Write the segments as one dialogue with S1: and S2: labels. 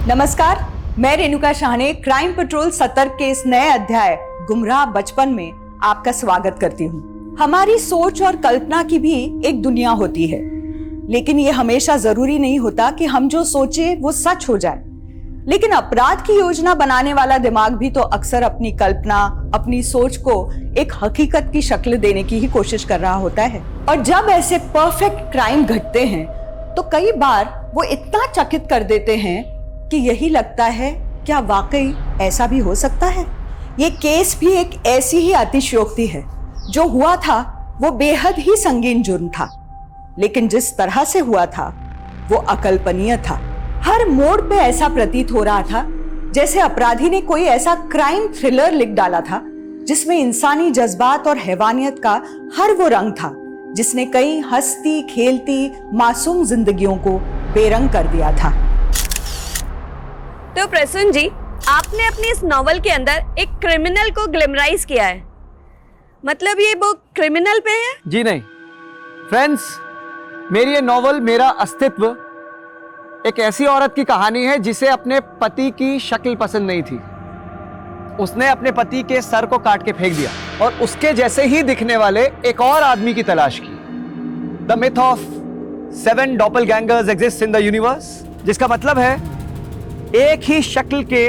S1: नमस्कार, मैं Renuka Shahane crime petrol सतर्क के इस नए अध्याय गुमराह बचपन में आपका स्वागत करती हूँ। हमारी सोच और कल्पना की भी एक दुनिया होती है, लेकिन ये हमेशा जरूरी नहीं होता कि हम जो सोचे वो सच हो जाए। लेकिन अपराध की योजना बनाने वाला दिमाग भी तो अक्सर अपनी कल्पना, अपनी सोच को एक हकीकत की शक्ल देने की ही कोशिश कर रहा होता है। और जब ऐसे परफेक्ट क्राइम घटते हैं तो कई बार वो इतना चकित कर देते हैं कि यही लगता है क्या वाकई ऐसा भी हो सकता है। ये केस भी एक ऐसी ही अतिशयोक्ति है। जो हुआ था वो बेहद ही संगीन जुर्म था, लेकिन जिस तरह से हुआ था वो अकल्पनीय था। हर मोड़ पे ऐसा प्रतीत हो रहा था जैसे अपराधी ने कोई ऐसा क्राइम थ्रिलर लिख डाला था जिसमें इंसानी जज्बात और हैवानियत का हर वो रंग था जिसने कई हंसती खेलती मासूम जिंदगियों को बेरंग कर दिया था।
S2: तो प्रसून जी, आपने अपनी इस नॉवल के अंदर एक क्रिमिनल को ग्लैमराइज किया है, मतलब ये बुक क्रिमिनल पे है?
S3: जी नहीं फ्रेंड्स, मेरी ये नॉवल मेरा अस्तित्व एक ऐसी औरत की कहानी है जिसे अपने पति की शक्ल पसंद नहीं थी। उसने अपने पति के सर को काट के फेंक दिया और उसके जैसे ही दिखने वाले एक और आदमी की तलाश की। The myth of 7 doppelgangers exist in the universe, जिसका मतलब है एक ही शक्ल के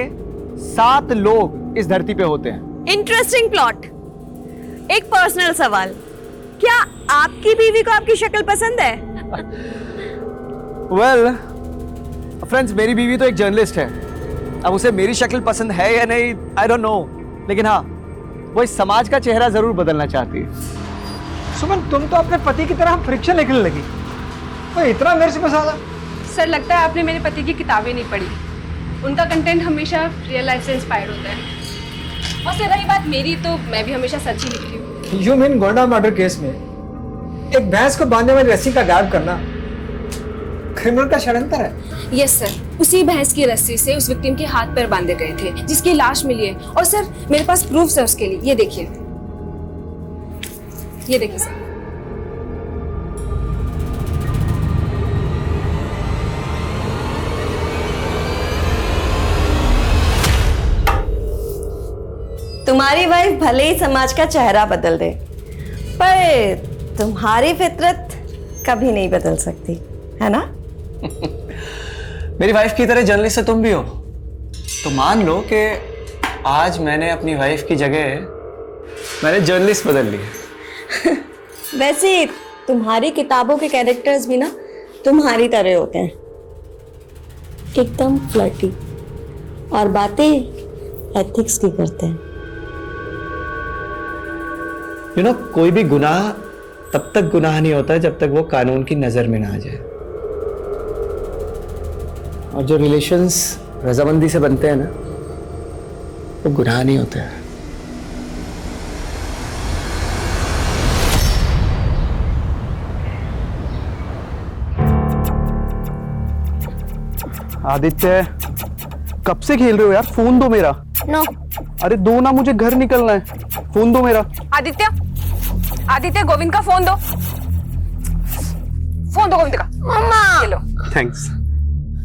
S3: 7 लोग इस धरती पे होते हैं।
S2: Interesting plot. एक पर्सनल सवाल, क्या आपकी बीवी को आपकी शक्ल पसंद है?
S3: वेल फ्रेंड्स, मेरी बीवी तो एक जर्नलिस्ट है। अब उसे मेरी शक्ल पसंद है या नहीं, आई डोंट नो, लेकिन हाँ, वो इस समाज का चेहरा जरूर बदलना चाहती है।
S4: सुमन, तुम तो अपने पति की तरह फ्रिक्शन लिखने लगी। तो इतना मेरे से मसाला?
S5: सर, लगता है आपने मेरे पति की किताबें नहीं पढ़ी। उनका कंटेंट हमेशा रियल लाइफ से इंस्पायर होता है। और सर, रही बात मेरी, तो मैं भी हमेशा सच ही लिखती हूँ।
S4: You mean Gonda murder case में एक भैंस को बांधने वाली रस्सी का गायब करना क्रिमिनल का षड्यंत्र है?
S5: यस सर, उसी भैंस की रस्सी से उस विक्टिम के हाथ पैर बांधे गए थे जिसकी लाश मिली है। और सर, मेरे पास प्रूफ है उसके लिए। ये देखिए, ये देखिए सर।
S2: तुम्हारी वाइफ भले ही समाज का चेहरा बदल दे, पर तुम्हारी फितरत कभी नहीं बदल सकती, है ना?
S3: मेरी वाइफ की तरह जर्नलिस्ट तुम भी हो, तो मान लो कि आज मैंने अपनी वाइफ की जगह मैंने जर्नलिस्ट बदल ली।
S2: वैसे तुम्हारी किताबों के कैरेक्टर्स भी ना तुम्हारी तरह होते हैं, एकदम फ्लर्टी, और बातें एथिक्स की करते हैं।
S3: यू नो, कोई भी गुनाह तब तक गुनाह नहीं होता जब तक वो कानून की नजर में ना आ जाए। और जो रिलेशंस रजामंदी से बनते हैं ना, वो गुनाह नहीं होते हैं।
S6: आदित्य, कब से खेल रहे हो यार? फोन दो मेरा।
S5: नो।
S6: अरे दो ना, मुझे घर निकलना है। फोन दो मेरा।
S5: आदित्य, गोविंद का फोन दो। फोन दो गोविंद का। मम्मा, ये लो।
S6: थैंक्स।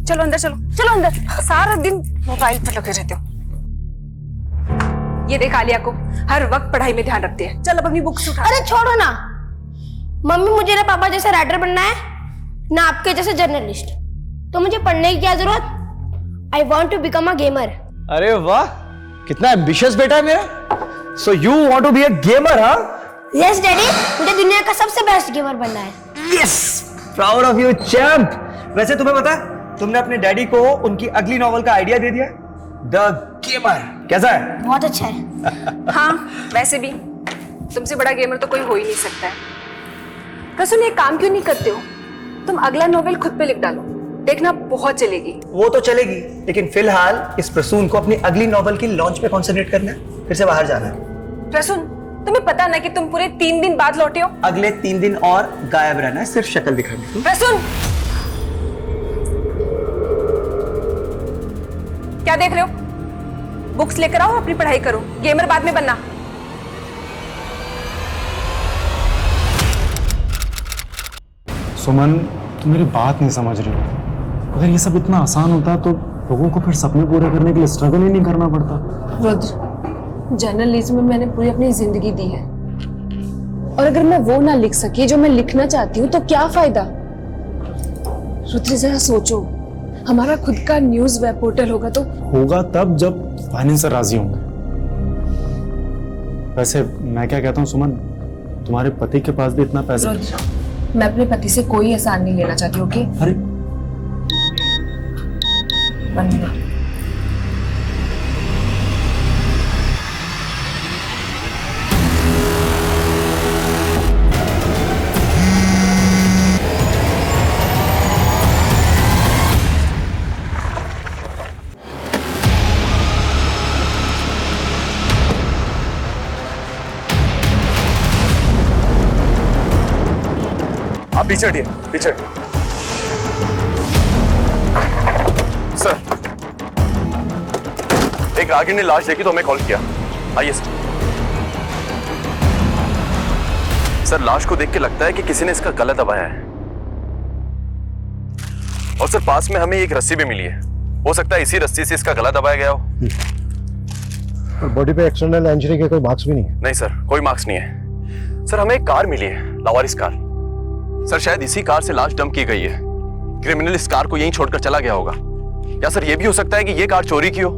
S5: चलो अंदर, चलो अंदर। सारा दिन मोबाइल पर लगे रहते हो। ये देख आलिया को हर वक्त पढ़ाई में ध्यान रखती है। चल अब अपनी बुक्स उठा।
S7: अरे छोड़ो ना मम्मी, मुझे ना पापा जैसे राइटर बनना है ना आपके जैसे जर्नलिस्ट। तो मुझे पढ़ने की क्या जरूरत? I want to become a gamer.
S3: अरे वाह, कितना एम्बिशियस बेटा है मेरा। So you want to be a gamer, हाँ?
S7: यस डैडी, मुझे दुनिया का सबसे बेस्ट गेमर बनना है।
S3: Yes, proud of you champ. वैसे तुम्हें पता है, तुमने अपने डैडी को उनकी अगली नॉवल का आइडिया दे दिया, द गेमर। कैसा है?
S7: बहुत अच्छा है।
S5: हाँ, वैसे भी तुमसे बड़ा गेमर तो कोई हो ही नहीं सकता है। प्रसून, एक काम क्यों नहीं करते हो? तुम अगला नोवेल खुद पे लिख डालो, देखना बहुत चलेगी।
S3: वो तो चलेगी, लेकिन फिलहाल इस प्रसून को अपनी अगली नॉवल की लॉन्च पे कंसंट्रेट करना है, फिर से बाहर जाना है।
S5: प्रसून, तुम्हें पता ना कि तुम पूरे 3 दिन बाद लौटे हो?
S3: अगले 3 दिन और गायब रहना है, सिर्फ शक्ल दिखानी है।
S5: प्रसून, क्या देख रहे हो? बुक्स लेकर आओ, अपनी पढ़ाई करो। गेमर बाद में बनना।
S6: सुमन, तुम मेरी बात नहीं समझ रही हो। अगर ये सब इतना आसान होता तो लोगों को फिर सपने पूरे करने के लिए स्ट्रगल ही नहीं करना पड़ता।
S5: रुद्र, जर्नलिज्म में मैंने पूरी अपनी जिंदगी दी है, और अगर मैं वो ना लिख सकी जो मैं लिखना चाहती हूँ तो क्या फायदा। रुद्र जरा सोचो, हमारा खुद का न्यूज वेब पोर्टल होगा तो
S6: होगा तब जब फाइनेंसर राजी होंगे। वैसे मैं क्या कहता हूँ सुमन, तुम्हारे पति के पास भी इतना पैसा।
S5: रुद्र, मैं अपने पति से कोई एहसान नहीं लेना चाहती, ओके?
S6: अरे
S5: 1 मिनट।
S8: आप पीछे हटिए, पीछे। सर, एक रागिनी ने लाश देखी तो हमें कॉल किया। आइए सर। सर, लाश को देख के लगता है कि किसी ने इसका गला दबाया है। और सर, पास में हमें एक रस्सी भी मिली है। हो सकता है इसी रस्सी से इसका गला दबाया गया हो।
S9: और बॉडी पे एक्सटर्नल इंजरी के कोई मार्क्स भी नहीं है?
S8: नहीं सर, कोई मार्क्स नहीं है। सर, हमें एक कार मिली है, लावारिस कार। सर, शायद इसी कार से लाश डंप की गई है। क्रिमिनल इस कार को यहीं छोड़कर चला गया होगा। या सर, यह भी हो सकता है कि यह कार चोरी की हो।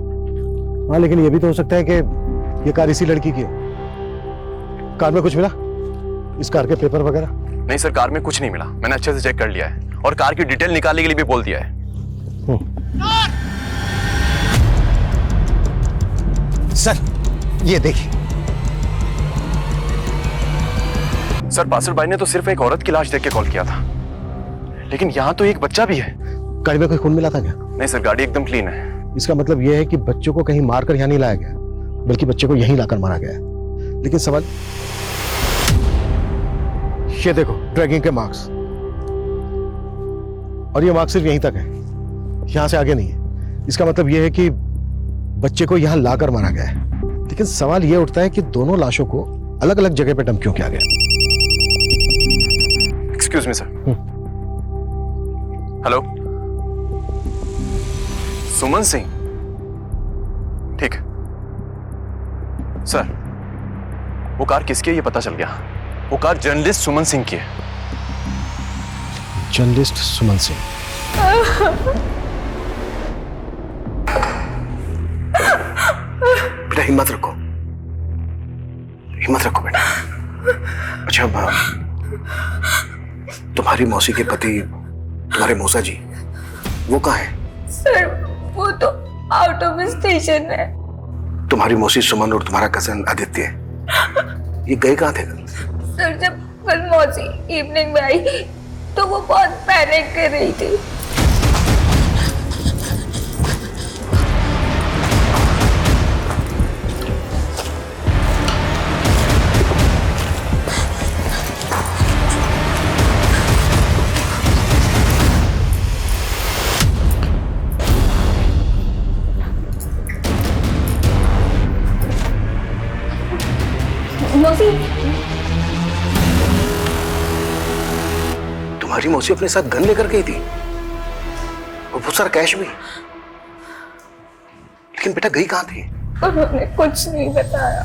S9: हाँ, लेकिन ये भी तो हो सकता है कि ये कार इसी लड़की की है। कार में कुछ मिला? इस कार के पेपर वगैरह?
S8: नहीं सर, कार में कुछ नहीं मिला। मैंने अच्छे से चेक कर लिया है और कार की डिटेल निकालने के लिए भी बोल दिया है।
S9: सर, ये देखिए।
S8: सर, पासर भाई ने तो सिर्फ एक औरत की लाश देख के कॉल किया था, लेकिन यहाँ तो एक बच्चा भी है।
S9: गाड़ी में कोई खून मिला था क्या?
S8: नहीं सर, गाड़ी एकदम क्लीन है।
S9: इसका मतलब यह है कि बच्चों को कहीं मारकर यहाँ नहीं लाया गया, बल्कि बच्चे को यहीं लाकर मारा गया है। लेकिन सवाल ये देखो, ड्रैगिंग के मार्क्स, और ये मार्क्स सिर्फ यहीं तक है, यहां से आगे नहीं है। इसका मतलब यह है कि बच्चे को यहां लाकर मारा गया है। लेकिन सवाल यह उठता है कि दोनों लाशों को अलग अलग जगह पर डंप क्यों किया गया?
S8: Excuse me sir. हेलो, सुमन सिंह? ठीक है सर। वो कार किसकी है ये पता चल गया। वो कार जर्नलिस्ट सुमन सिंह की है।
S9: जर्नलिस्ट सुमन सिंह?
S10: बेटा हिम्मत रखो, हिम्मत रखो बेटा। अच्छा, तुम्हारी मौसी के पति, तुम्हारे मौसा जी, वो कहाँ है?
S2: सर, वो तो आउट ऑफ स्टेशन है।
S10: तुम्हारी मौसी सुमन और तुम्हारा कजन आदित्य, ये गए कहाँ थे?
S2: सर, जब कल मौसी इवनिंग में आई तो वो बहुत पैनिक कर रही थी। मौसी,
S10: तुम्हारी मौसी अपने साथ गन लेकर गई थी और बहुत सारा कैश भी। लेकिन बेटा गई कहाँ थी?
S2: उन्होंने कुछ नहीं बताया।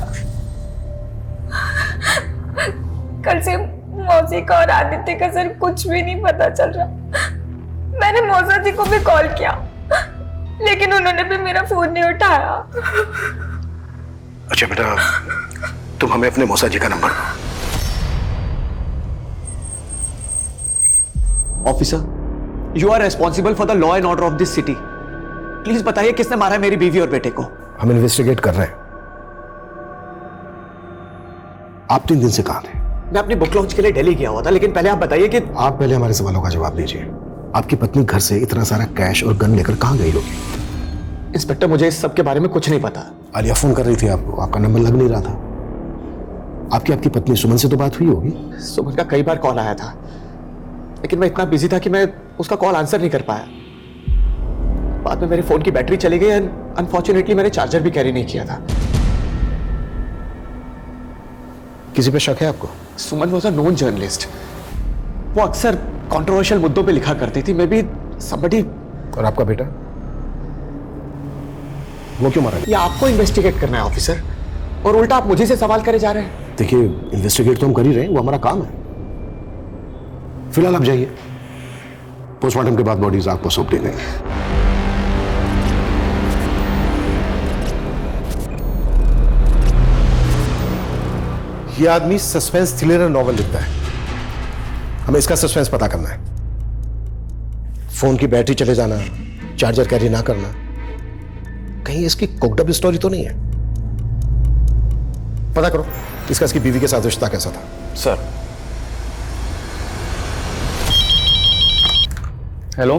S2: कल से मौसी का और आदित्य का सर कुछ भी नहीं पता चल रहा। मैंने मौसा जी को भी कॉल किया, लेकिन उन्होंने भी मेरा फोन नहीं उठाया।
S10: अच्छा बेटा, तुम हमें अपने मौसा जी का नंबर दो।
S3: Officer, you are responsible for the law and order of this city. Please बताइए किसने मारा है मेरी बीवी और बेटे को।
S10: हम इन्वेस्टिगेट कर रहे हैं। आप 3 दिन से कहां थे?
S3: मैं अपनी बुक लॉन्च के लिए दिल्ली गया हुआ था, लेकिन पहले आप बताइए कि
S10: आप पहले हमारे सवालों का जवाब दीजिए। आपकी पत्नी घर से इतना सारा कैश और गन लेकर कहां गई होगी?
S3: इंस्पेक्टर, मुझे इस सब के बारे में कुछ नहीं पता।
S10: आलिया फोन कर रही थी आपको, आपका नंबर लग नहीं रहा था। आपकी पत्नी सुमन से तो बात हुई होगी?
S3: सुमन का कई बार कॉल आया था, लेकिन मैं इतना बिजी था कि मैं उसका कॉल आंसर नहीं कर पाया। बाद में मेरे फोन की बैटरी चली गई एंड अनफॉर्चुनेटली मैंने चार्जर भी कैरी नहीं किया था।
S10: किसी पे शक है आपको?
S3: सुमन वॉज अ नोन जर्नलिस्ट। वो अक्सर कंट्रोवर्शियल मुद्दों पे लिखा करती थी। May be somebody.
S10: और आपका बेटा?
S9: वो क्यों मारा गया?
S3: ये आपको इन्वेस्टिगेट करना है ऑफिसर, और उल्टा आप मुझे से सवाल करे जा रहे हैं।
S9: देखिए, इन्वेस्टिगेट तो हम कर ही रहे हैं, वो हमारा काम है। फिलहाल आप जाइए, पोस्टमार्टम के बाद बॉडीज आपको सौंप देंगे। ये आदमी सस्पेंस थ्रिलर नॉवल लिखता है, हमें इसका सस्पेंस पता करना है। फोन की बैटरी चले जाना, चार्जर कैरी ना करना, कहीं इसकी कुकडअप स्टोरी तो नहीं है। पता करो इसकी बीवी के साथ रिश्ता कैसा था।
S8: सर। हेलो,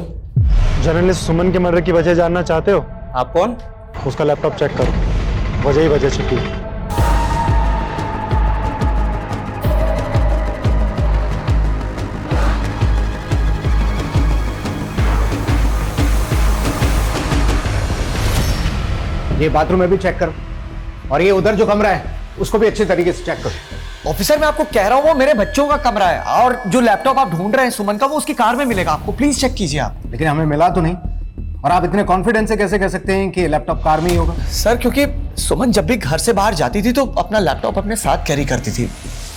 S6: जर्नलिस्ट सुमन के मर्डर की वजह जानना चाहते हो?
S4: आप कौन?
S6: उसका लैपटॉप चेक करो, वजह ही वजह छिपी है।
S3: ये बाथरूम में भी चेक करो, और ये उधर जो कमरा है उसको भी अच्छे तरीके से चेक करो। ऑफिसर, मैं आपको कह रहा हूँ वो मेरे बच्चों का कमरा है, और जो लैपटॉप आप ढूंढ रहे हैं सुमन का, वो उसकी कार में मिलेगा आपको। प्लीज चेक कीजिए आप।
S4: लेकिन हमें मिला तो नहीं, और आप इतने कॉन्फिडेंस से कैसे कह सकते हैं कि लैपटॉप कार में ही होगा?
S3: सर, क्योंकि सुमन जब भी घर से बाहर जाती थी तो अपना लैपटॉप अपने साथ कैरी करती थी।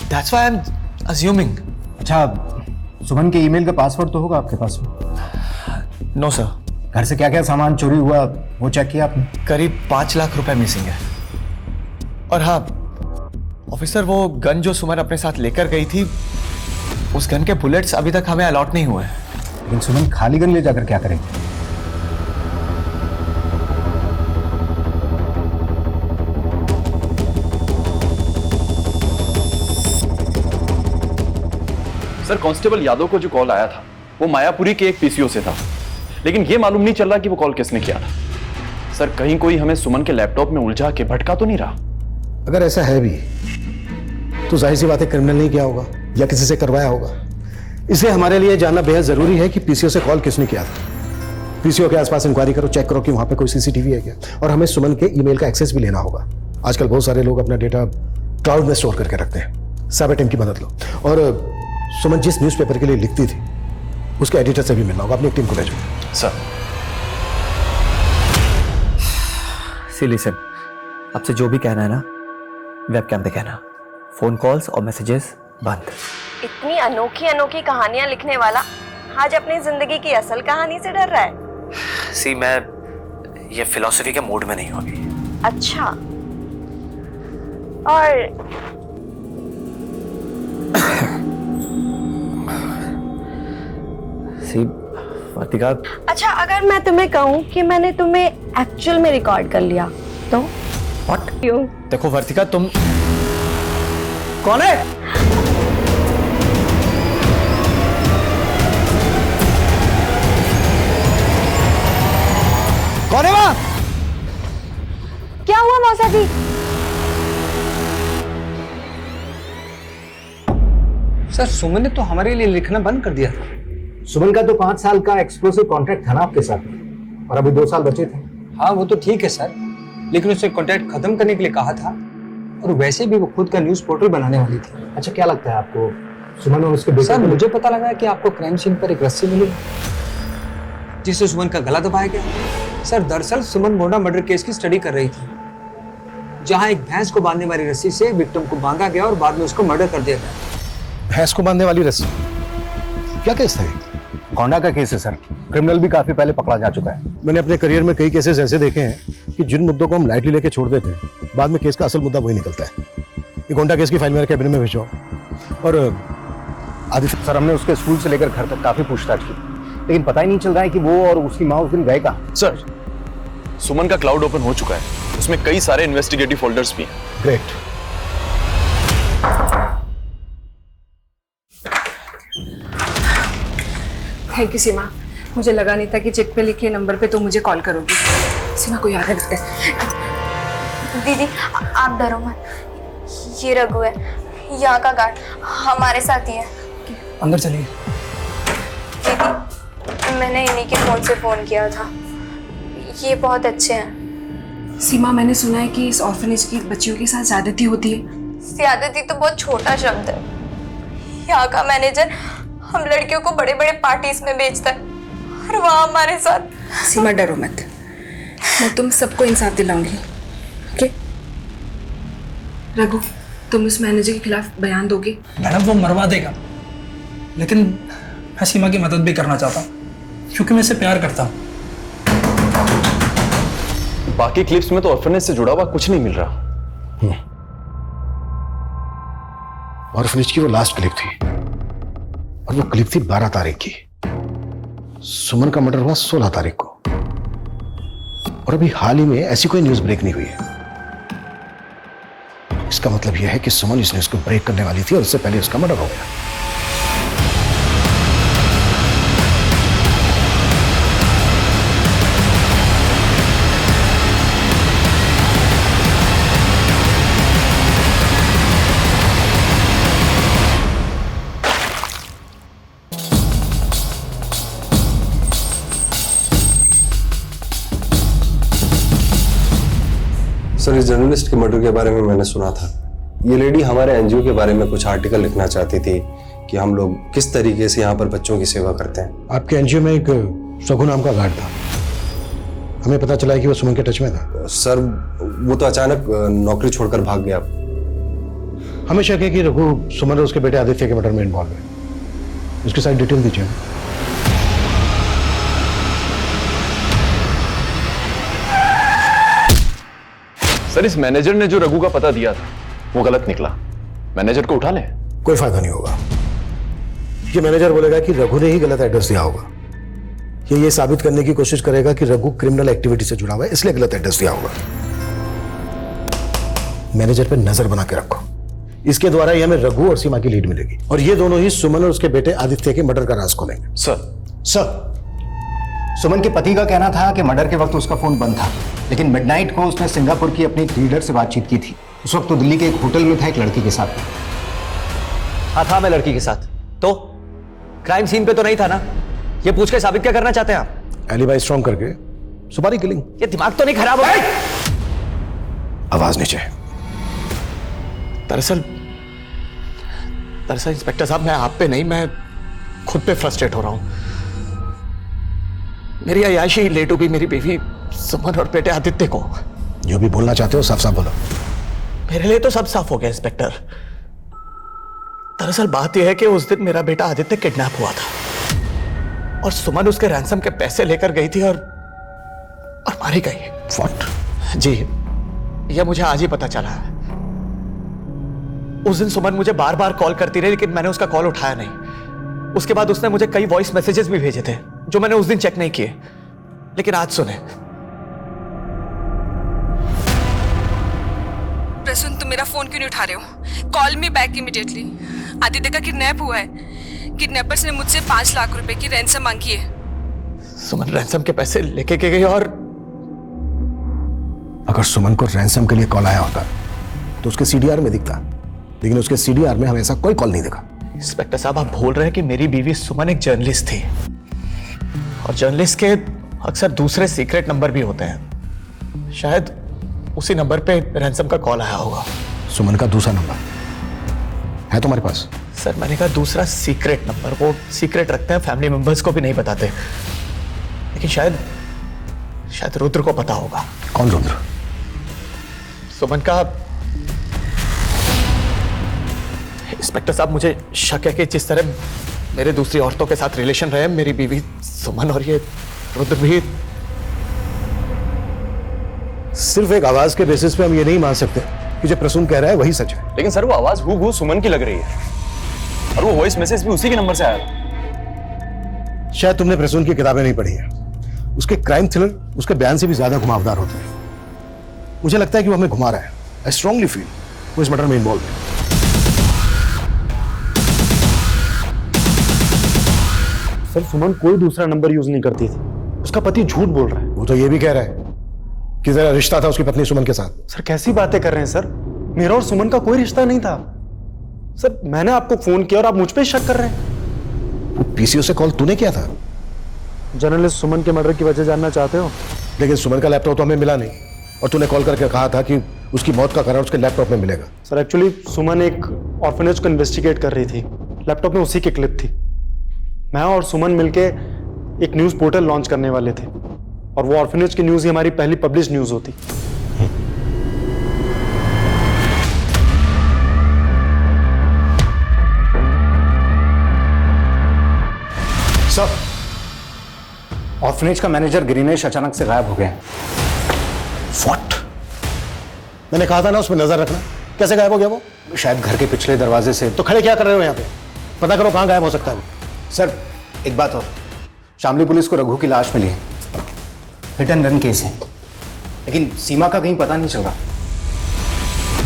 S3: That's why I am assuming.
S4: अच्छा, सुमन के ईमेल का पासवर्ड तो होगा आपके पास में?
S3: No sir.
S4: घर से क्या क्या सामान चोरी हुआ वो चेक किया आपने?
S3: करीब 5 लाख रुपए मिसिंग है। और हाँ ऑफिसर, वो गन जो सुमन अपने साथ लेकर गई थी, उस गन के बुलेट्स अभी तक हमें अलॉट नहीं हुए हैं।
S4: लेकिन सुमन खाली गन ले जाकर क्या करेंगे?
S8: सर, कांस्टेबल यादव को जो कॉल आया था वो मायापुरी के एक पीसीओ से था, लेकिन ये मालूम नहीं चल रहा कि वो कॉल किसने किया था। सर, कहीं कोई हमें सुमन के लैपटॉप में उलझा के भटका तो नहीं रहा?
S9: अगर ऐसा है भी तो जाहिर सी बात है क्रिमिनल नहीं किया होगा या किसी से करवाया होगा। इसलिए हमारे लिए जानना बेहद जरूरी है कि पीसीओ से कॉल किसने किया था। पीसीओ के आसपास इंक्वायरी करो, चेक करो कि वहां पे कोई सीसीटीवी है क्या, और हमें सुमन के ईमेल का एक्सेस भी लेना होगा। आजकल बहुत सारे लोग अपना डेटा क्लाउड में स्टोर करके रखते हैं। साइबर टीम की मदद लो, और सुमन जिस न्यूज़पेपर के लिए लिखती थी उसके एडिटर से भी मिलना होगा। अपनी टीम को भेजो।
S8: सर।
S3: सी लिसन, आपसे जो भी कहना है ना वेबकैम पे कहना। फोन कॉल्स और मैसेजेस बंद।
S2: इतनी अनोखी अनोखी कहानियां लिखने वाला आज अपनी जिंदगी की असल कहानी से डर रहा है।
S3: सी, मैं ये फिलॉसफी के मूड में नहीं हूं अभी।
S2: अच्छा, और
S3: सी वर्तिका,
S2: अच्छा, अगर मैं तुम्हें कहूं कि मैंने तुम्हें एक्चुअल में रिकॉर्ड कर लिया तो?
S3: व्हाट?
S2: क्यों?
S3: देखो वर्तिका, तुम कौन है? कौन है वहां?
S2: क्या हुआ मौसा जी?
S4: सर, सुमन ने तो हमारे लिए लिखना बंद कर दिया था। सुमन का तो 5 साल का एक्सक्लूसिव कॉन्ट्रैक्ट था ना आपके साथ, और अभी 2 साल बचे थे। हाँ, वो तो ठीक है सर, लेकिन उसने कॉन्ट्रैक्ट खत्म करने के लिए कहा था, और वैसे भी वो खुद का न्यूज पोर्टल बनाने वाली थी। अच्छा, क्या लगता है आपको सुमन और उसके बेटे? सर, मुझे पता लगा कि आपको क्राइम सीन पर एक रस्सी मिली जिससे सुमन का गला दबाया गया। सर, दरअसल सुमन मोना मर्डर केस की स्टडी कर रही थी, जहां एक भैंस को बांधने वाली रस्सी से विक्टिम को बांधा गया और बाद में उसको मर्डर कर दिया गया।
S9: भैंस को बांधने वाली रस्सी? क्या केस था?
S4: गोंडा का केस है सर, क्रिमिनल भी काफी पहले पकड़ा जा चुका है।
S9: मैंने अपने करियर में कई केसेस ऐसे देखे हैं कि जिन मुद्दों को हम लाइटली लेके छोड़ देते हैं, बाद में केस का असल मुद्दा वही निकलता है। ये गोंडा केस की फाइल मेरे कैबिनेट में भेजो। और
S4: आदित्य सर, हमने उसके स्कूल से लेकर घर तक काफी पूछताछ की, लेकिन पता ही नहीं चल रहा है कि वो और उसकी माँ उस दिन गए कहाँ।
S8: सर, सुमन का क्लाउड ओपन हो चुका है, उसमें कई सारे इन्वेस्टिगेटिव फोल्डर्स भी हैं।
S9: ग्रेट।
S5: थैंक यू सीमा, मुझे लगा नहीं था कि चेक पे लिखे नंबर पे तो मुझे कॉल करोगी। सीमा को याद रखते हैं।
S7: दीदी आप डरो मत, ये रघु है, यहाँ का गार्ड, हमारे साथ ही है।
S4: अंदर चलिए।
S7: दीदी मैंने इन्हीं के फोन से फोन किया था, ये बहुत अच्छे हैं।
S5: सीमा, मैंने सुना है कि इस ऑर्फनेज की बच्चियों के साथ ज्यादती होती है।
S7: ज्यादती तो बहुत छोटा शब्द है। यहाँ का मैनेजर हम लड़कियों को बड़े बड़े पार्टीज में बेचता है, और वहाँ हमारे साथ।
S5: सीमा, डरो मत, मैं तुम सबको इंसाफ दिलाऊंगी। ओके रघु, तुम उस मैनेजर के खिलाफ बयान दोगे?
S11: मैडम वो मरवा देगा, लेकिन मैं सीमा की मदद भी करना चाहता हूँ क्योंकि मैं इसे प्यार करता हूँ।
S8: बाकी क्लिप्स में तो ऑर्फनेज से जुड़ा हुआ कुछ नहीं मिल रहा।
S10: ऑर्फनेज की वो लास्ट क्लिप थी, और वो क्लिप थी 12 तारीख की। सुमन का मर्डर हुआ 16 तारीख को, और अभी हाल ही में ऐसी कोई न्यूज ब्रेक नहीं हुई है। इसका मतलब यह है कि सुमन इस न्यूज को ब्रेक करने वाली थी और उससे पहले उसका मर्डर हो गया।
S12: सर, इस जर्नलिस्ट के मर्डर के बारे में मैंने सुना था। ये लेडी हमारे एनजीओ के बारे में कुछ आर्टिकल लिखना चाहती थी कि हम लोग किस तरीके से यहाँ पर बच्चों की सेवा करते हैं।
S10: आपके एनजीओ में एक सगु नाम का गार्ड था, हमें पता चला कि वो सुमन के टच में था।
S12: सर, वो तो अचानक नौकरी छोड़कर भाग गया।
S10: हमें शक है कि रघु सुमन और उसके बेटे आदित्य के मर्डर में इन्वॉल्व है। उसकी सारी डिटेल दीजिए।
S8: सर, इस मैनेजर ने जो रघु का पता दिया था वो गलत निकला। मैनेजर को उठा ले।
S10: कोई फायदा नहीं होगा। ये मैनेजर बोलेगा कि रघु ने ही गलत एड्रेस दिया होगा। ये साबित करने की कोशिश करेगा कि रघु क्रिमिनल एक्टिविटी से जुड़ा हुआ है, इसलिए गलत एड्रेस दिया होगा। मैनेजर पे नजर बना के रखो। इसके द्वारा ही हमें रघु और सीमा की लीड मिलेगी, और ये दोनों ही सुमन और उसके बेटे आदित्य के मर्डर का राज खोलेंगे।
S4: सर, सुमन के पति का कहना था कि मर्डर के वक्त उसका फोन बंद था, लेकिन मिडनाइट को उसने सिंगापुर की अपनी एक लीडर से बातचीत की थी। उस वक्त तो दिल्ली के एक होटल में था एक लड़की के साथ।
S3: हाँ था, मैं लड़की के साथ। तो क्राइम सीन पे तो नहीं था ना? ये पूछ के साबित क्या करना चाहते हैं आप?
S10: एलिबाई स्ट्रॉन्ग करके सुपारी किलिंग।
S3: ये दिमाग तो नहीं खराब हो गया?
S10: आवाज नीचे।
S6: दरअसल इंस्पेक्टर साहब, मैं आप पे नहीं, मैं खुद पे फ्रस्ट्रेट हो रहा हूं। मेरी अयाशी लेट हो गई मेरी बीवी सुमन और बेटे आदित्य को।
S10: जो भी बोलना चाहते हो साफ साफ बोलो।
S6: मेरे लिए तो सब साफ हो गया इंस्पेक्टर। दरअसल बात यह है कि उस दिन मेरा बेटा आदित्य किडनैप हुआ था और सुमन उसके रैंसम के पैसे लेकर गई थी और मारी गई।
S10: व्हाट?
S6: जी, यह मुझे आज ही पता चला। उस दिन सुमन मुझे बार बार कॉल करती रही, लेकिन मैंने उसका कॉल उठाया नहीं। उसके बाद उसने मुझे कई वॉइस मैसेजेस भी भेजे थे जो मैंने उस दिन चेक नहीं किए। लेकिन आज सुने।
S5: प्रसून, तुम मेरा फोन क्यों नहीं उठा रहे हो? Call me back immediately. Aditya का किडनैप हुआ है। किडनैपर्स ने मुझसे 5 लाख रुपए की रैंसम मांगी है।
S6: सुमन रैंसम के पैसे लेके गई और
S10: अगर सुमन को रैंसम के लिए कॉल आया होता तो उसके सीडीआर में दिखता, लेकिन उसके सीडीआर में हमें ऐसा कोई कॉल नहीं दिखा।
S6: इंस्पेक्टर साहब, आप बोल रहे हैं कि मेरी बीवी सुमन एक जर्नलिस्ट थी, और जर्नलिस्ट के अक्सर दूसरे सीक्रेट नंबर भी होते हैं। शायद उसी नंबर पे रैंसम का कॉल आया होगा।
S10: सुमन का दूसरा नंबर है तुम्हारे पास?
S6: सर, मैंने कहा दूसरा सीक्रेट नंबर, वो सीक्रेट रखते हैं, फैमिली मेंबर्स को भी नहीं बताते। लेकिन शायद रुद्र को पता होगा।
S10: कौन रुद्र?
S6: सुमन का। इंस्पेक्टर साहब, मुझे शक है कि जिस तरह मेरे दूसरी औरतों के साथ रिलेशन रहे, मेरी बीवी सुमन और ये रुद्र भी।
S10: सिर्फ एक आवाज के बेसिस पे हम ये नहीं मान सकते कि जो प्रसून कह रहा है वही सच है।
S8: लेकिन सर, वो आवाज हूबहू सुमन की लग रही है, और वो वॉइस मैसेज भी उसी के नंबर से आया था।
S10: शायद तुमने प्रसून की किताबें नहीं पढ़ी है। उसके क्राइम थ्रिलर उसके बयान से भी ज्यादा घुमावदार होते हैं। मुझे लगता है कि वो हमें घुमा रहा है। आई स्ट्रांगली फील वो इस मर्डर में इन्वॉल्व है।
S6: सर, सुमन कोई दूसरा नंबर यूज नहीं करती थी। उसका पति झूठ बोल रहा है।
S10: वो तो ये भी कह रहा है कि जरा रिश्ता था उसकी पत्नी सुमन के साथ।
S6: सर, कैसी बातें कर रहे हैं सर? मेरा और सुमन का कोई रिश्ता नहीं था। सर, मैंने आपको फोन किया और आप मुझ पे शक कर रहे हैं।
S10: वो पीसीओ से कॉल तूने किया था?
S6: जर्नलिस्ट सुमन के मर्डर की वजह जानना चाहते हो?
S10: लेकिन सुमन का लैपटॉप तो हमें मिला नहीं, और तूने कॉल करके कहा था कि उसकी मौत का कारण उसके लैपटॉप में मिलेगा।
S6: सर, एक्चुअली सुमन एक ऑर्फनेज को इन्वेस्टिगेट कर रही थी। लैपटॉप में उसी की क्लिप थी। मैं और सुमन मिलके एक न्यूज़ पोर्टल लॉन्च करने वाले थे।
S4: और वो ऑर्फनेज की न्यूज ही हमारी पहली पब्लिश न्यूज होती।
S13: सर, ऑर्फनेज का मैनेजर गिरीनेश अचानक से गायब हो गए हैं।
S9: व्हाट? मैंने कहा था ना उसमें नजर रखना। कैसे गायब हो गया वो?
S13: शायद घर के पिछले दरवाजे से।
S9: तो खड़े क्या कर रहे हो यहाँ पे? पता करो कहाँ गायब हो सकता है वो।
S13: सर, एक बात और, शामली पुलिस को रघु की लाश मिली है। हिट एंड रन केस है, लेकिन सीमा का कहीं पता नहीं चल रहा।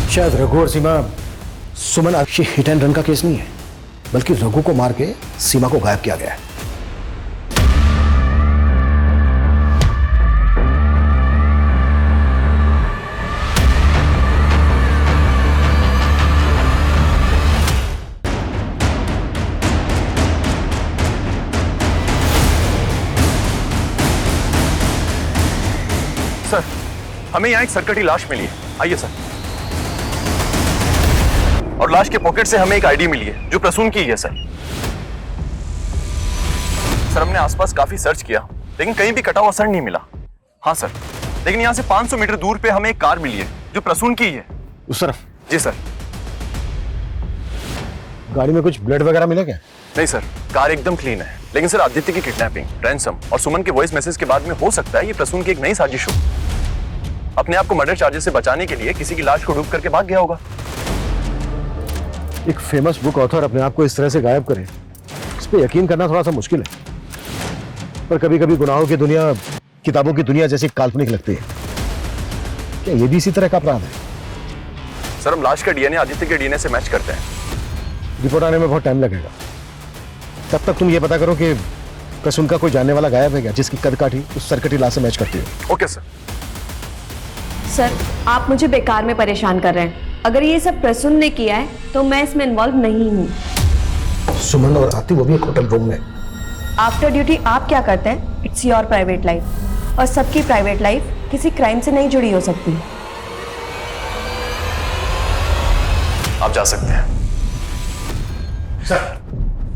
S9: शायद रघु और सीमा, सुमन, ये हिट एंड रन का केस नहीं है, बल्कि रघु को मार के सीमा को गायब किया गया है।
S8: सर, हमें यहाँ एक सरकटी लाश मिली है। आइए सर। और लाश के पॉकेट से हमें एक आईडी मिली है जो प्रसून की है सर। सर, हमने आसपास काफी सर्च किया लेकिन कहीं भी कटा हुआ सर नहीं मिला। हाँ सर, लेकिन यहाँ से 500 मीटर दूर पे हमें एक कार मिली है जो प्रसून की है।
S9: उस तरफ?
S8: जी सर।
S9: गाड़ी में कुछ ब्लड वगैरह मिला क्या?
S8: नहीं सर, कार एकदम क्लीन है। लेकिन सर, आदित्य की किडनैपिंग, रैंसम और सुमन के वॉइस मैसेज के बाद में हो सकता है ये प्रसून की एक नई साजिश हो। अपने आप को मर्डर चार्जेस से बचाने के लिए किसी की लाश को डूब करके भाग गया होगा।
S9: एक फेमस बुक ऑथर अपने आप को इस तरह से गायब करे, इस पे यकीन करना थोड़ा सा मुश्किल है। पर कभी कभी गुनाहों की दुनिया किताबों की दुनिया जैसी काल्पनिक लगती है। क्या ये भी इसी तरह का अपराध है?
S8: सर, हम लाश का डीएनए आदित्य के डीएनए से मैच करते हैं।
S9: रिपोर्ट आने में बहुत टाइम लगेगा। तब तक तुम ये पता करो कि प्रसून का कोई जानने वाला गायब है क्या जिसकी कदकाठी उस सरकटी लाश से मैच करती हो।
S8: Okay sir.
S2: सर, आप मुझे बेकार में परेशान कर रहे हैं। अगर ये सब प्रसून ने किया है तो मैं इसमें इन्वॉल्व नहीं हूँ।
S9: सुमन और आती, वो भी एक होटल रूम में।
S2: आफ्टर ड्यूटी आप क्या करते हैं, इट्स योर प्राइवेट लाइफ, और सबकी प्राइवेट लाइफ किसी क्राइम से नहीं जुड़ी हो सकती।
S8: आप जा सकते हैं।
S13: सर,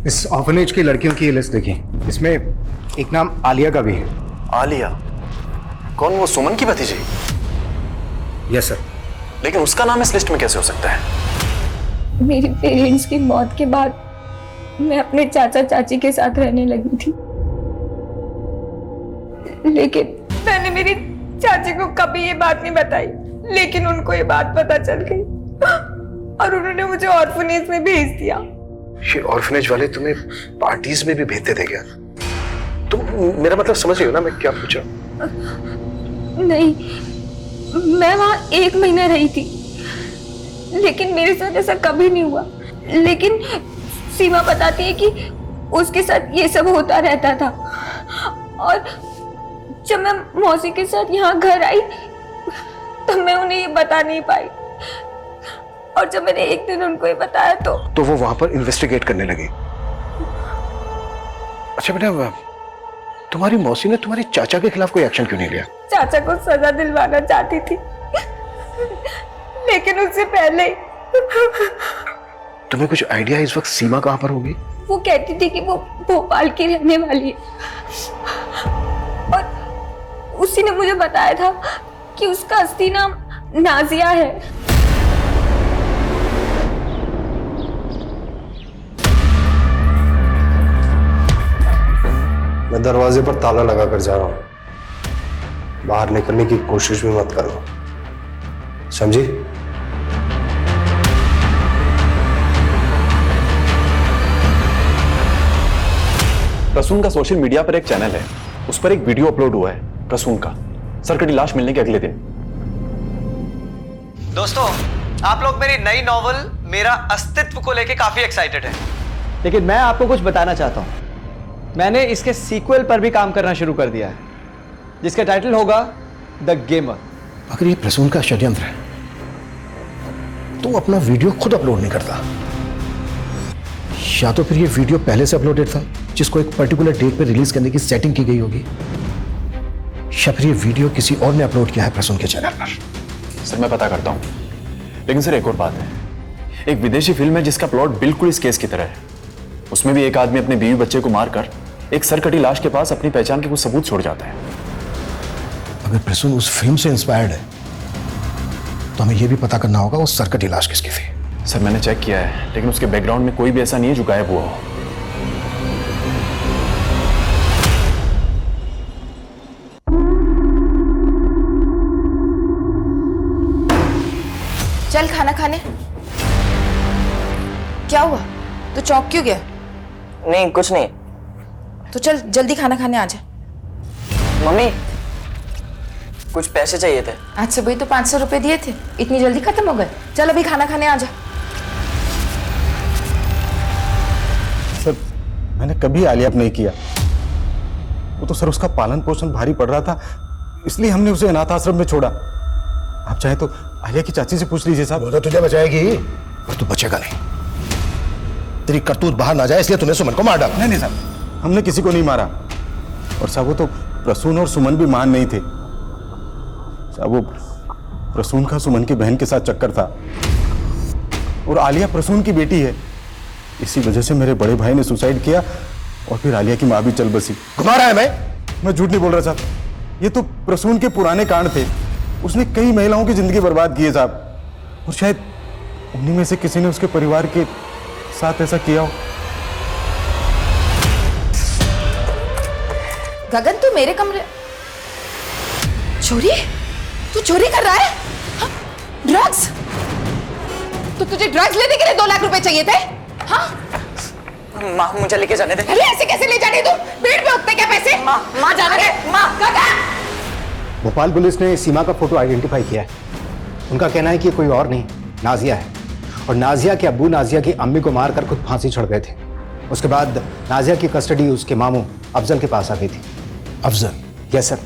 S13: इस ऑर्फनेज की लड़कियों की लिस्ट देखिए, इसमें एक नाम आलिया का भी है।
S8: आलिया? कौन, वो सुमन की भतीजी?
S13: Yes sir.
S8: लेकिन उसका नाम इस लिस्ट में कैसे हो सकता है?
S5: मेरे पेरेंट्स की मौत के बाद मैं अपने चाचा चाची के साथ रहने लगी थी, लेकिन मैंने मेरी चाची को कभी ये बात नहीं बताई। लेकिन उनको ये बात पता चल गई और उन्होंने मुझे ऑर्फनेज में भेज दिया।
S9: ये ऑर्फनेज वाले तुम्हें पार्टीज में भी भेजते थे क्या? तुम, मेरा मतलब समझ रही हो ना मैं क्या पूछ रहा हूँ?
S5: नहीं, मैं वहां 1 महीना रही थी, लेकिन मेरे साथ ऐसा कभी नहीं हुआ। लेकिन सीमा बताती है कि उसके साथ ये सब होता रहता था। और जब मैं मौसी के साथ यहाँ घर आई तब मैं उन्हें ये बता नहीं पाई, और जब मैंने एक दिन उनको ये बताया तो
S9: वो वहां पर इन्वेस्टिगेट करने लगे। अच्छा बेटा, तुम्हारी मौसी ने तुम्हारे चाचा के खिलाफ कोई एक्शन क्यों नहीं लिया?
S5: चाचा को सजा दिलवाना चाहती थी, लेकिन उससे पहले
S9: तुम्हें कुछ आइडिया इस वक्त सीमा कहां पर होगी?
S5: वो कहती थी कि वो भोपाल की रहने वाली है, और उसी ने मुझे बताया था कि उसका असली नाम नाजिया है।
S12: मैं दरवाजे पर ताला लगा कर जा रहा हूं, बाहर निकलने की कोशिश भी मत करना, समझी?
S8: प्रसून का सोशल मीडिया पर एक चैनल है, उस पर एक वीडियो अपलोड हुआ है प्रसून का सरकटी लाश मिलने के अगले दिन।
S3: दोस्तों, आप लोग मेरी नई नॉवल मेरा अस्तित्व को लेके काफी एक्साइटेड हैं, लेकिन मैं आपको कुछ बताना चाहता हूं। मैंने इसके सीक्वल पर भी काम करना शुरू कर दिया है, जिसका टाइटल होगा द गेमर।
S9: अगर ये प्रसून का षड्यंत्र है तो अपना वीडियो खुद अपलोड नहीं करता, या तो फिर ये वीडियो पहले से अपलोडेड था जिसको एक पर्टिकुलर डेट पे रिलीज करने की सेटिंग की गई होगी, या फिर ये वीडियो किसी और ने अपलोड किया है प्रसून के चैनल पर।
S8: सर, मैं पता करता हूं, लेकिन सर एक और बात है। एक विदेशी फिल्म है जिसका प्लॉट बिल्कुल इस केस की तरह है। उसमें भी एक आदमी अपने बीवी बच्चे को मारकर एक सरकटी लाश के पास अपनी पहचान के कुछ सबूत छोड़ जाता है।
S9: अगर प्रसून उस फिल्म से इंस्पायर्ड है तो हमें यह भी पता करना होगा उस सर की लाश किसकी थी।
S8: सर मैंने चेक किया है, लेकिन उसके बैकग्राउंड में कोई भी ऐसा नहीं है जो गायब हुआ हो।
S5: चल खाना खाने। क्या हुआ, तू चौंक क्यों गया?
S14: नहीं कुछ नहीं।
S5: तो चल जल्दी खाना खाने आ जा।
S14: मम्मी कुछ पैसे चाहिए थे।
S5: आज सुबह ही तो 500 रुपए दिए थे, इतनी जल्दी खत्म हो गए? चल अभी खाना खाने आ जा।
S13: सर मैंने कभी आलिया नहीं किया, वो तो सर उसका पालन पोषण भारी पड़ रहा था, इसलिए हमने उसे अनाथ आश्रम में छोड़ा। आप चाहे तो आलिया की चाची से पूछ लीजिए साहब।
S9: वो तो तुझे बचाएगी और तू बचेगा नहीं। तेरी करतूत बाहर ना जाए इसलिए तूने सुमन को मार डाला।
S13: नहीं साहब, हमने किसी को नहीं मारा। और साहब वो तो प्रसून और सुमन भी मान नहीं थे साहब। वो प्रसून का सुमन की बहन के साथ चक्कर था और आलिया प्रसून की बेटी है। इसी वजह से मेरे बड़े भाई ने सुसाइड किया और फिर आलिया की मां भी चल बसी।
S9: घुमा रहा है
S13: मैं झूठ नहीं बोल रहा साहब, ये तो प्रसून के पुराने कांड थे। उसने कई महिलाओं की जिंदगी बर्बाद की है साहब, और शायद उन्हीं में से किसी ने उसके परिवार के साथ ऐसा किया हो।
S5: गगन तू मेरे कमरे चोरी? तू चोरी कर रहा है? हाँ? ड्रग्स? तो तुझे ड्रग्स लेने के लिए 2 लाख रुपए चाहिए थे? हाँ?
S14: माँ मुझे लेके जाने दे।
S5: अरे ऐसे कैसे ले जाने? तू पेड़ पे उठते क्या पैसे?
S14: माँ जाने दे।
S5: माँ गगन!
S13: भोपाल पुलिस ने सीमा का फोटो आइडेंटिफाई किया है। उनका कहना है कि कोई और नहीं, नाजिया है। और नाजिया के अब्बू नाजिया की अम्मी को मारकर खुद फांसी चढ़ गए थे। उसके बाद नाजिया की कस्टडी उसके मामू अफजल के पास आ गई थी।
S9: अफजल?
S13: यस सर,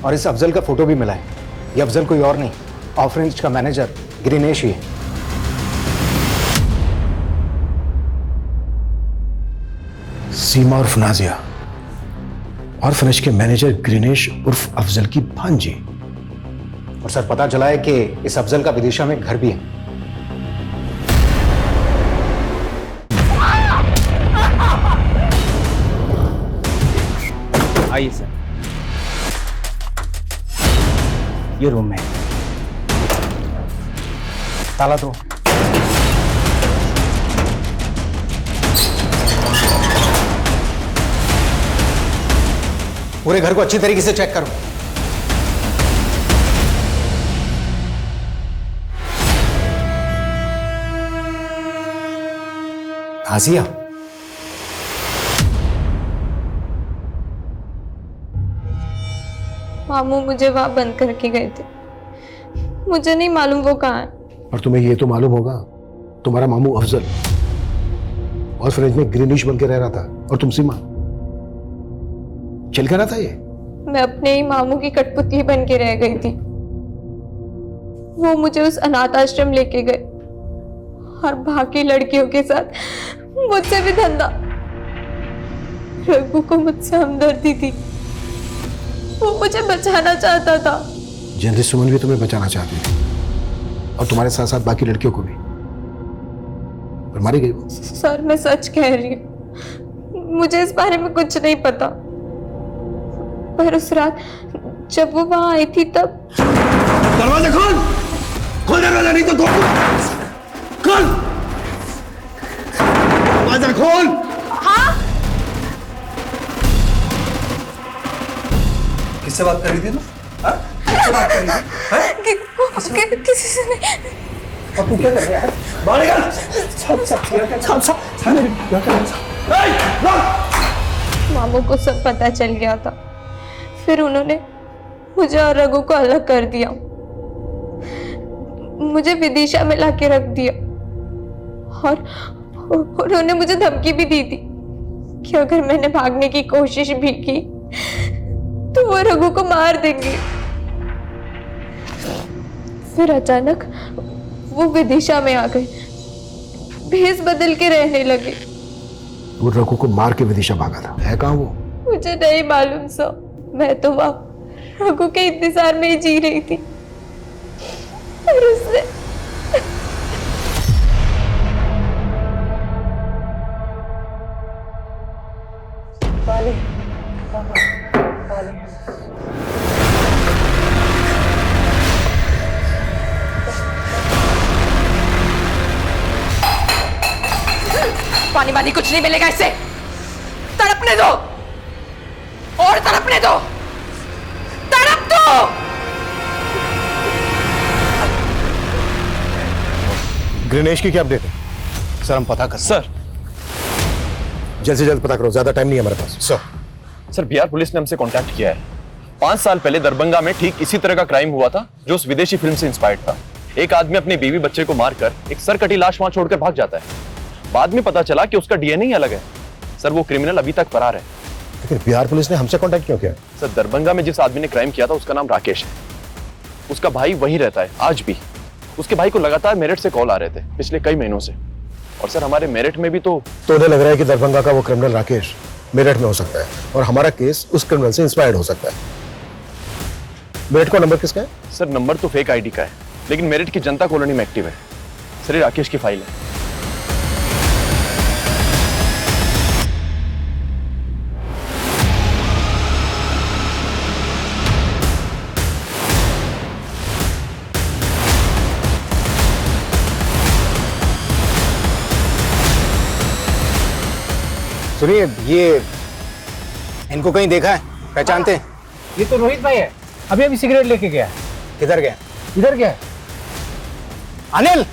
S13: और इस अफजल का फोटो भी मिला है। ये अफजल कोई और नहीं, ऑफरेंज का मैनेजर ग्रीनेश ही है।
S9: सीमा उर्फ नाजिया, ऑर्फनेज के मैनेजर ग्रीनेश उर्फ अफजल की भांजी।
S13: और सर पता चला है कि इस अफजल का विदिशा में घर भी है।
S14: आइए सर, ये रूम है। ताला दो।
S13: पूरे घर को अच्छी तरीके से चेक करो। नाजिया,
S2: मामू मुझे वहां बंद करके गए थे, मुझे नहीं मालूम वो कहाँ है।
S9: और तुम्हें ये तो मालूम होगा तुम्हारा मामू अफजल ऑर्फनेज में ग्रीनिश बन के रह रहा था और तुम सीमा। चल क्या रहा था ये?
S2: मैं अपने ही मामू की कठपुतली बन के रह गई थी। वो मुझे उस अनाथ आश्रम लेके गए और बाकी लड़कियों के साथ मुझसे भी धंधा। रघु को मुझसे हमदर्दी थी, वो मुझे बचाना चाहता था।
S9: जर्नलिस्ट सुमन भी तुम्हें बचाना चाहती थी और तुम्हारे साथ साथ बाकी लड़कियों को भी, पर मारी गई वो।
S2: सर मैं सच कह रही हूँ, मुझे इस बारे में कुछ नहीं पता। पर उस रात जब वो वहां आई थी तब।
S9: दरवाजा खोल, खोल दरवाजा, नहीं तो खोल दरवाजा, खोल।
S5: हाँ?
S11: किससे बात कर रही थी ना? किससे बात कर रही थी?
S2: किसी से नहीं।
S11: और तू क्या कर रहा है? बाहर निकल। क्या कर रहा है?
S2: मामू को सब पता चल गया था, फिर उन्होंने मुझे और रघु को अलग कर दिया। मुझे विदिशा में लाके रख दिया और उन्होंने मुझे धमकी भी दी थी कि अगर मैंने भागने की कोशिश भी की तो वो रघु को मार देंगे। फिर अचानक वो विदिशा में आ गए, भेष बदल के रहने लगे।
S9: वो रघु को मार के विदिशा भागा था, है कहाँ वो?
S2: मुझे नहीं मालूम सर, मैं तो वहां रघु के इंतजार में ही जी रही थी और उसने
S14: वानी कुछ नहीं मिलेगा इससे। तड़पने दो और तड़पने दो, तड़प दो।
S9: ग्रेनेश की क्या अपडेट है? सर हम पता कर
S8: सर
S9: जल्द से जल्द पता करो, ज्यादा टाइम नहीं है हमारे पास।
S8: सर बिहार पुलिस ने हमसे कांटेक्ट किया है। 5 साल पहले दरभंगा में ठीक इसी तरह का क्राइम हुआ था जो उस विदेशी फिल्म से इंस्पायर्ड था। एक आदमी अपनी बीवी बच्चे को मारकर एक सरकटी लाश वहां छोड़कर भाग जाता है। बाद में पता चला कि उसका डीएनए ही अलग है। सर वो क्रिमिनल अभी तक फरार है।
S9: लेकिन बिहार पुलिस ने हमसे कांटेक्ट क्यों किया?
S8: सर दरभंगा में जिस आदमी ने क्राइम किया था उसका नाम राकेश है। उसका भाई वहीं रहता है आज भी। उसके भाई को लगातार मेरठ से कॉल आ रहे थे पिछले कई महीनों से। और सर हमारे मेरठ में भी तो
S9: उन्हें लग रहा है कि दरभंगा का वो क्रिमिनल राकेश मेरठ में हो सकता है और हमारा केस उस क्रिमिनल से इंस्पायर्ड हो सकता है। मेरठ का नंबर किसका है?
S8: सर नंबर तो फेक आईडी का है, लेकिन मेरठ की जनता कॉलोनी में एक्टिव है। सर ये राकेश की फाइल है।
S10: सुनिए, ये इनको कहीं देखा है, पहचानते हैं?
S4: ये तो रोहित भाई है, अभी अभी सिगरेट लेके गया।
S10: किधर गया?
S4: इधर गया।
S10: अनिल,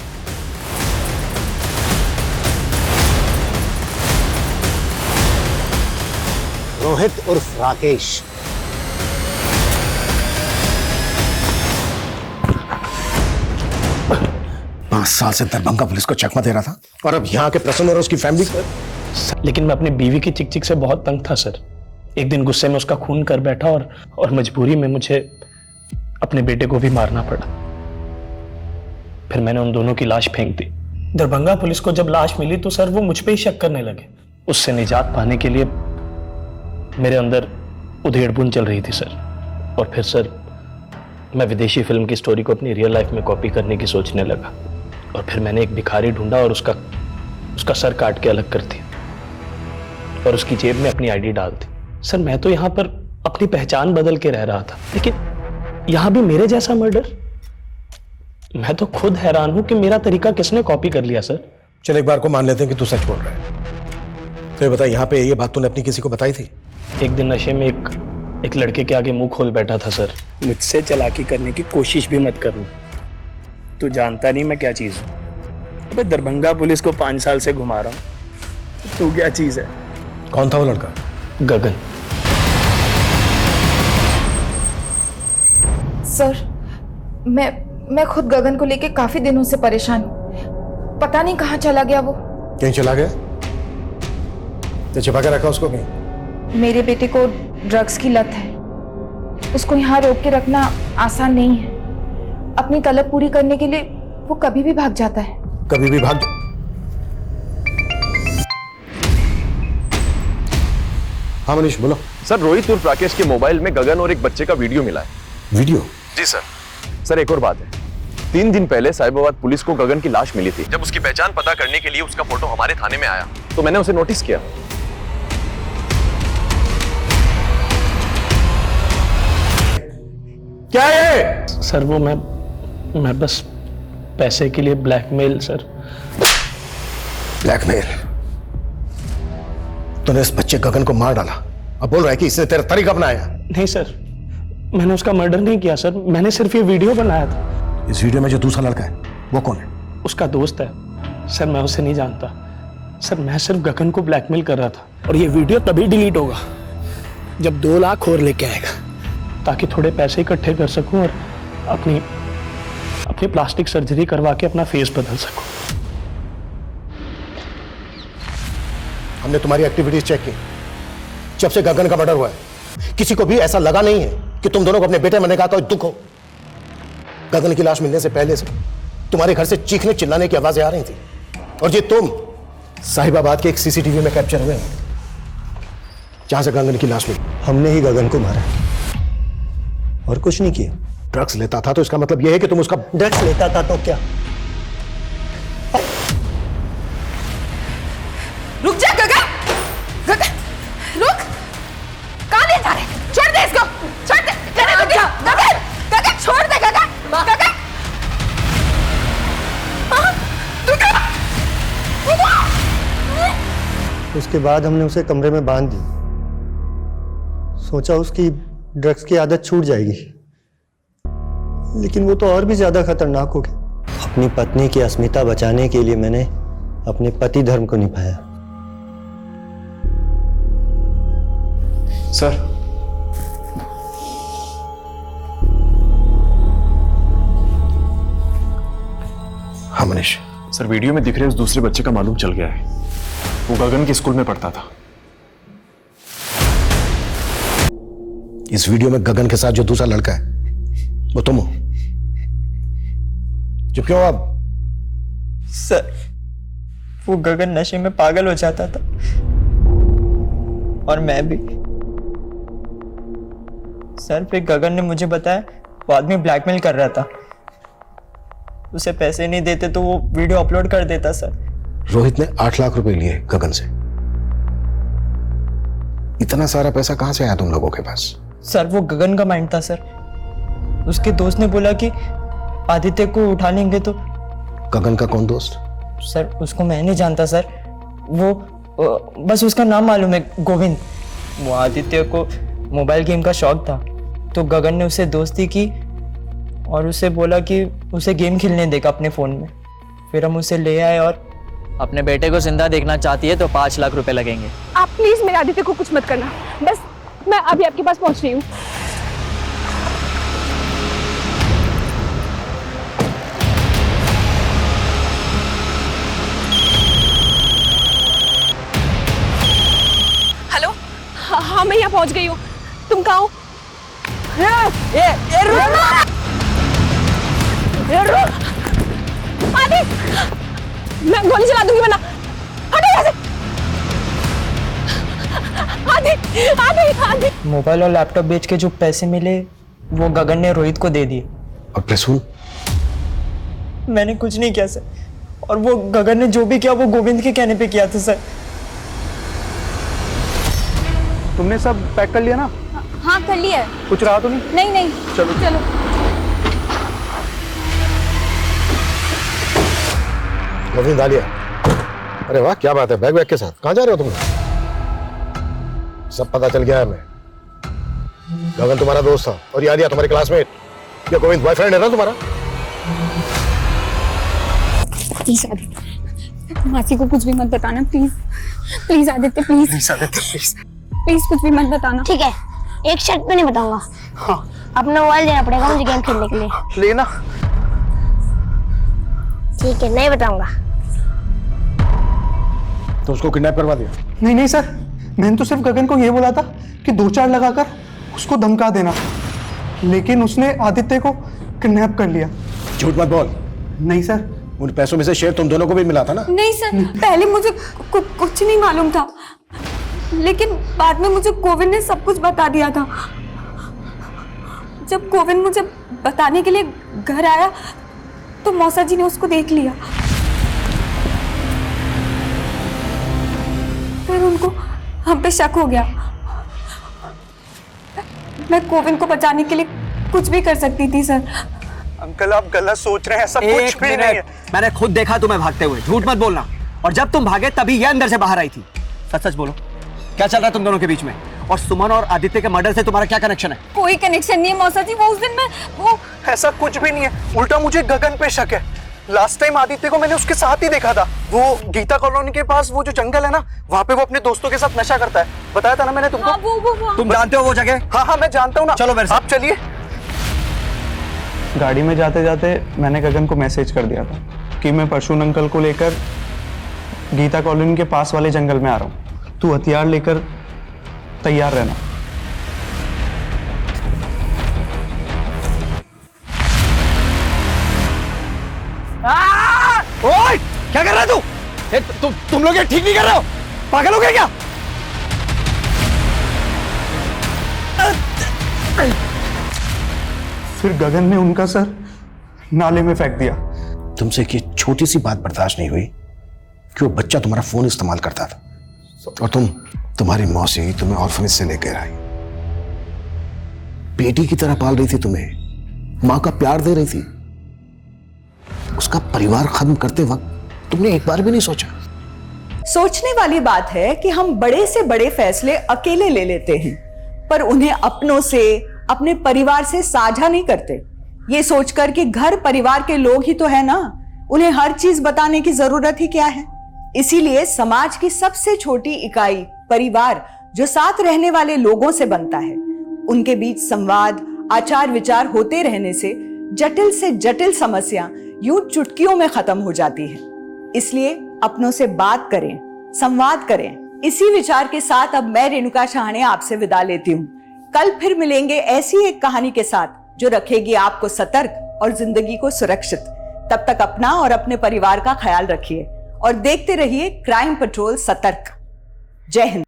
S10: रोहित उर्फ राकेश। पांच साल से दरभंगा पुलिस को चकमा दे रहा था और अब यहाँ के प्रसन्न और उसकी फैमिली को।
S6: लेकिन मैं अपनी बीवी की चिक-चिक से बहुत तंग था सर। एक दिन गुस्से में उसका खून कर बैठा और मजबूरी में मुझे अपने बेटे को भी मारना पड़ा। फिर मैंने उन दोनों की लाश फेंक दी। दरभंगा पुलिस को जब लाश मिली तो सर वो मुझ पे ही शक करने लगे। उससे निजात पाने के लिए मेरे अंदर उधेड़-बुन चल रही थी सर। और फिर सर मैं विदेशी फिल्म की स्टोरी को अपनी रियल लाइफ में कॉपी करने की सोचने लगा। और फिर मैंने एक भिखारी ढूंढा और उसका सर काट के अलग कर दिया और उसकी जेब में अपनी आईडी डाल दी। सर मैं तो यहाँ पर अपनी पहचान बदल के रह रहा था, लेकिन यहाँ भी मेरे जैसा मर्डर। मैं तो खुद हैरान हूं कि मेरा तरीका किसने कॉपी कर लिया सर।
S9: चल एक बार को मान लेते हैं कि तू सच बोल रहा है। तो ये बता, यहाँ पे ये बात तूने अपनी किसी को बताई थी?
S6: एक दिन नशे में एक लड़के के आगे मुंह खोल बैठा था सर। मुझसे चालाकी करने की कोशिश भी मत करना, तू जानता नहीं मैं क्या चीज हूँ। अबे दरभंगा पुलिस को 5 साल से घुमा रहा हूँ, तू क्या चीज है?
S9: कौन था वो लड़का?
S6: गगन।
S5: सर मैं खुद गगन को लेके काफी दिनों से परेशान हूं। पता नहीं कहाँ चला गया वो।
S9: कहीं चला गया? तो छिपा के रखा उसको कहीं?
S5: मेरे बेटे को ड्रग्स की लत है, उसको यहाँ रोक के रखना आसान नहीं है। अपनी तलब पूरी करने के लिए वो कभी भी भाग जाता है।
S9: कभी भी भाग? हाँ मनीष बोलो।
S8: सर रोहित उर्फ राकेश के मोबाइल में गगन और एक बच्चे का वीडियो मिला है।
S9: वीडियो?
S8: जी सर। सर एक और बात है, 3 दिन पहले साहिबाबाद पुलिस को गगन की लाश मिली थी। जब उसकी पहचान पता करने के लिए उसका फोटो हमारे थाने में आया तो मैंने उसे नोटिस किया।
S9: क्या है?
S6: सर वो मैं बस पैसे के लिए ब्लैकमेल। Sir
S9: blackmail? तूने इस बच्चे गगन को मार डाला, अब बोल रहा है कि इसने तेरा तरीका अपनाया?
S6: नहीं सर, मैंने उसका मर्डर नहीं किया सर, मैंने सिर्फ ये वीडियो बनाया था।
S9: इस वीडियो में जो दूसरा लड़का है वो कौन है?
S6: उसका दोस्त है सर, मैं उसे नहीं जानता सर। मैं सिर्फ गगन को ब्लैकमेल कर रहा था। और ये वीडियो तभी डिलीट होगा जब 2 लाख और लेके आएगा, ताकि थोड़े पैसे इकट्ठे कर सकूं और अपनी प्लास्टिक सर्जरी करवा के अपना फेस बदल सकूं।
S9: हमने तुम्हारी एक्टिविटीज चेक की जब से गगन का मर्डर हुआ है। किसी को भी ऐसा लगा नहीं है कि तुम दोनों को अपने बेटे मरने का कोई दुख हो। गगन की लाश मिलने से पहले से तुम्हारे घर से चीखने चिल्लाने की आवाजें आ रही थी और ये तुम साहिबाबाद के एक सीसीटीवी में कैप्चर हुए हैं जहां से गगन की लाश मिली।
S10: हमने ही गगन को मारा और कुछ नहीं किया।
S9: ड्रग्स लेता था तो इसका मतलब यह है कि तुम उसका...
S10: ड्रग्स लेता था तो क्या?
S5: रुक जा गगन, गगन रुक, कहाँ ले जा रहे? छोड़ दे इसको, छोड़ दे। गगन, गगन छोड़ दे। गगन, गगन तू क्या?
S15: उसके बाद हमने उसे कमरे में बांध दिया। सोचा उसकी ड्रग्स की आदत छूट जाएगी, लेकिन वो तो और भी ज्यादा खतरनाक हो गया। अपनी पत्नी की अस्मिता बचाने के लिए मैंने अपने पति धर्म को निभाया।
S8: सर,
S10: हाँ मनीष।
S8: सर, वीडियो में दिख रहे उस दूसरे बच्चे का मालूम चल गया है। वो गगन के स्कूल में पढ़ता था।
S10: इस वीडियो में गगन के साथ जो दूसरा लड़का है वो तुम हो। चुप क्यों अब?
S16: सर, वो गगन नशे में पागल हो जाता था और मैं भी। सर, फिर गगन ने मुझे बताया वो आदमी ब्लैकमेल कर रहा था। उसे पैसे नहीं देते तो वो वीडियो अपलोड कर देता। सर,
S10: रोहित ने 8 लाख रुपए लिए गगन से। इतना सारा पैसा कहां से आया तुम लोगों के पास?
S16: सर, वो गगन का माइंड था। सर, उसके दोस्त ने बोला कि आदित्य को उठा लेंगे तो।
S10: गगन का कौन दोस्त?
S16: सर, उसको मैं नहीं जानता सर। वो बस उसका नाम मालूम है, गोविंद। वो आदित्य को मोबाइल गेम का शौक था तो गगन ने उससे दोस्ती की और उसे बोला कि उसे गेम खेलने देगा अपने फोन में। फिर हम उसे ले आए और
S17: अपने बेटे को जिंदा देखना चाहती है तो 5 लाख रुपए लगेंगे।
S5: आप प्लीज मेरे आदित्य को कुछ मत करना, बस मैं अभी आपके पास पहुंच रही हूँ। हेलो, हाँ मैं यहाँ पहुंच गई हूँ। तुम कहाँ हो? आदि, मैं गोली चला दूंगी वरना। हटो यहाँ से। आदि, आदि, आदि।
S16: मोबाइल और लैपटॉप बेच के जो पैसे मिले वो गगन ने रोहित को दे दिए।
S10: और प्रसून?
S16: मैंने कुछ नहीं किया सर, और वो गगन ने जो भी किया वो गोविंद के कहने पे किया था सर।
S3: तुमने सब पैक कर लिया ना?
S5: हाँ कर लिया है।
S3: कुछ रहा तो नहीं?
S5: नहीं नहीं,
S3: चलो
S5: चलो।
S10: गोविंद आ लिया। अरे वाह, क्या बात है। बैग वैग के साथ कहाँ जा रहे हो तुम? सब पता चल गया है हमें। गगन तुम्हारा दोस्त था और ये आलिया तुम्हारे क्लासमेट। क्या गोविंद बॉयफ्रेंड है ना तुम्हारा?
S5: प्लीज आदित्य, मासी को कुछ भी मत बताना please. Please Aditya, please.
S10: Please Aditya, please.
S5: Please कुछ भी मत बताना।
S7: ठीक है, एक शर्त पे नहीं बताऊंगा।
S3: हाँ।
S7: अपना मोबाइल देना पड़ेगा मुझे गेम खेलने के लिए।
S3: लेना।
S7: ठीक है, नहीं बताऊंगा।
S10: तो उसको किडनैप करवा दिया?
S3: नहीं नहीं सर, मैंने तो सिर्फ गगन को ये बोला था कि 2-4 लगाकर उसको धमका देना, लेकिन उसने आदित्य को किडनैप कर लिया।
S10: झूठ मत बोल।
S3: नहीं सर।
S10: उन पैसों में से शेयर तुम दोनों को भी मिला था ना?
S5: नहीं सर, पहले मुझे कुछ नहीं मालूम था, लेकिन बाद में मुझे गोविंद ने सब कुछ बता दिया था। जब गोविंद मुझे बताने के लिए घर आया तो मौसा जी ने उसको देख लिया। फिर उनको हम पे शक हो गया। मैं गोविंद को बचाने के लिए कुछ भी कर सकती थी सर।
S3: अंकल, आप गलत सोच रहे हैं, ऐसा कुछ भी नहीं है।
S18: मैंने खुद देखा तुम्हें भागते हुए, झूठ मत बोलना। और जब तुम भागे तभी ये अंदर से बाहर आई थी। सच सच बोलो, क्या चल रहा है तुम दोनों के बीच में? और सुमन और आदित्य के मर्डर से तुम्हारा क्या कनेक्शन है?
S5: कोई कनेक्शन नहीं है मौसा जी। वो उस दिन मैं वो
S3: ऐसा कुछ भी नहीं है, उल्टा मुझे गगन पे शक है। लास्ट टाइम आदित्य को मैंने उसके साथ ही देखा था। वो गीता कॉलोनी के पास वो जो जंगल है ना, वहाँ पे वो अपने दोस्तों के साथ नशा करता है। बताया था ना मैंने तुमको।
S5: वो।
S18: तुम जानते हो वो जगह?
S3: हाँ हाँ मैं जानता हूँ ना।
S18: चलो मेरे साथ।
S3: आप चलिए। गाड़ी में जाते जाते मैंने गगन को मैसेज कर दिया था कि मैं परशुन अंकल को लेकर गीता कॉलोनी के पास वाले जंगल में आ रहा हूँ। तू हथियार लेकर तैयार रहना।
S18: ओए, क्या कर रहा है तू? तुम लोग ये ठीक नहीं कर रहे हो? पागल हो गए क्या?
S3: फिर गगन ने उनका सर नाले में फेंक दिया।
S10: तुमसे एक छोटी सी बात बर्दाश्त नहीं हुई कि वो बच्चा तुम्हारा फोन इस्तेमाल करता था और तुम्हारी मौसी तुम्हें ऑर्फनेज से लेकर आई, बेटी की तरह पाल रही थी तुम्हें, मां का प्यार दे रही थी। उसका परिवार खत्म करते वक्त तुमने एक बार भी नहीं सोचा
S1: सोचने वाली बात है कि हम बड़े से बड़े फैसले अकेले ले लेते हैं, पर उन्हें अपनों से, अपने परिवार से साझा नहीं करते, ये सोचकर कि घर परिवार के लोग ही तो है ना, उन्हें हर चीज बताने की जरूरत ही क्या है। इसीलिए समाज की सबसे छोटी इकाई परिवार, जो साथ रहने वाले लोगों से बनता है, उनके बीच संवाद, आचार विचार होते रहने से जटिल समस्या यूं चुटकियों में खत्म हो जाती है। इसलिए अपनों से बात करें, संवाद करें। इसी विचार के साथ अब मैं रेणुका शाहणे आपसे विदा लेती हूँ। कल फिर मिलेंगे ऐसी एक कहानी के साथ जो रखेगी आपको सतर्क और जिंदगी को सुरक्षित। तब तक अपना और अपने परिवार का ख्याल रखिए और देखते रहिए क्राइम पेट्रोल सतर्क। जय हिंद।